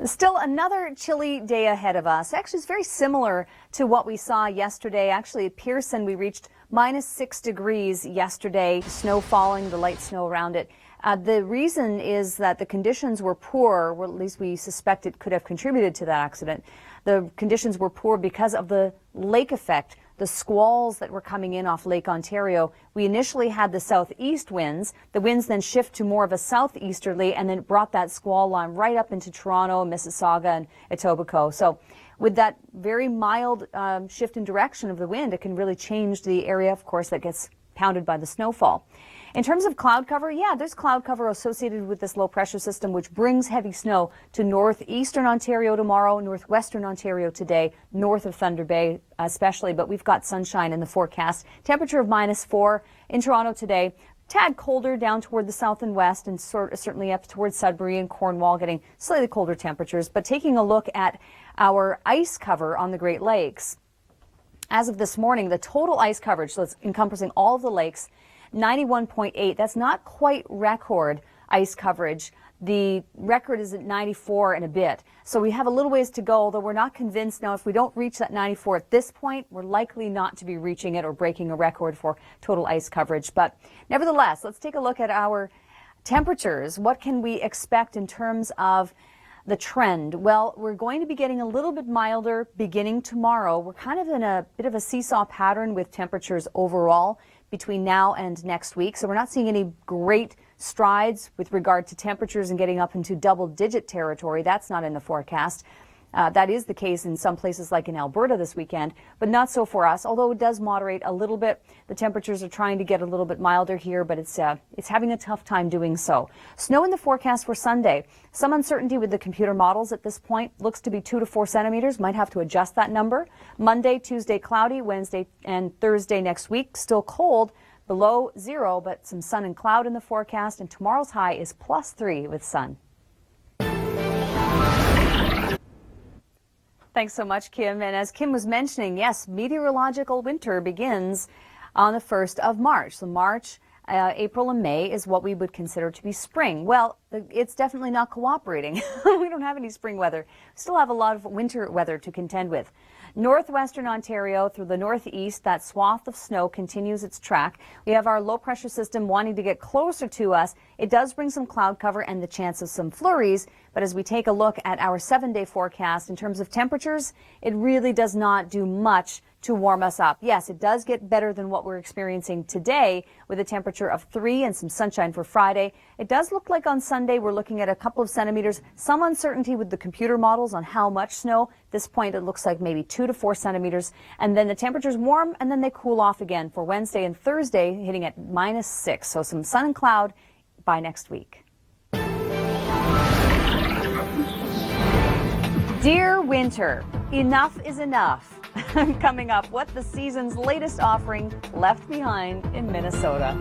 Still another chilly day ahead of us. Actually, it's very similar to what we saw yesterday. Actually, at Pearson, we reached -6 degrees yesterday. Snow falling, the light snow around it. The reason is that the conditions were poor, or at least we suspect it could have contributed to that accident. The conditions were poor because of the lake effect, the squalls that were coming in off Lake Ontario. We initially had the southeast winds. The winds then shift to more of a southeasterly, and then it brought that squall line right up into Toronto, Mississauga, and Etobicoke. So with that very mild shift in direction of the wind, it can really change the area, of course, that gets pounded by the snowfall. In terms of cloud cover, yeah, there's cloud cover associated with this low pressure system, which brings heavy snow to northeastern Ontario tomorrow, northwestern Ontario today, north of Thunder Bay especially, but we've got sunshine in the forecast. Temperature of -4 in Toronto today. Tad colder down toward the south and west, and certainly up towards Sudbury and Cornwall, getting slightly colder temperatures. But taking a look at our ice cover on the Great Lakes, as of this morning, the total ice coverage, so it's encompassing all of the lakes, 91.8. That's not quite record ice coverage. The record is at 94 and a bit. So we have a little ways to go, although we're not convinced now if we don't reach that 94 at this point, we're likely not to be reaching it or breaking a record for total ice coverage. But nevertheless, let's take a look at our temperatures. What can we expect in terms of the trend? Well, we're going to be getting a little bit milder beginning tomorrow. We're kind of in a bit of a seesaw pattern with temperatures overall between now and next week. So we're not seeing any great strides with regard to temperatures and getting up into double-digit territory. That's not in the forecast. That is the case in some places like in Alberta this weekend, but not so for us, although it does moderate a little bit. The temperatures are trying to get a little bit milder here, but it's having a tough time doing so. Snow in the forecast for Sunday. Some uncertainty with the computer models at this point. Looks to be 2 to 4 centimeters. Might have to adjust that number. Monday, Tuesday, cloudy. Wednesday and Thursday next week, still cold, below 0, but some sun and cloud in the forecast. And tomorrow's high is +3 with sun. Thanks so much, Kim. And as Kim was mentioning, yes, meteorological winter begins on the 1st of March. So March, April, and May is what we would consider to be spring. Well, it's definitely not cooperating. We don't have any spring weather. We still have a lot of winter weather to contend with. Northwestern Ontario through the northeast, that swath of snow continues its track. We have our low pressure system wanting to get closer to us. It does bring some cloud cover and the chance of some flurries. But as we take a look at our 7-day forecast in terms of temperatures, it really does not do much to warm us up. Yes, it does get better than what we're experiencing today with a temperature of 3 and some sunshine for Friday. It does look like on Sunday we're looking at a couple of centimeters, some uncertainty with the computer models on how much snow. At this point, it looks like maybe 2 to 4 centimeters. And then the temperatures warm and then they cool off again for Wednesday and Thursday, hitting at -6. So some sun and cloud by next week. Dear winter, enough is enough. Coming up, what the season's latest offering left behind in Minnesota.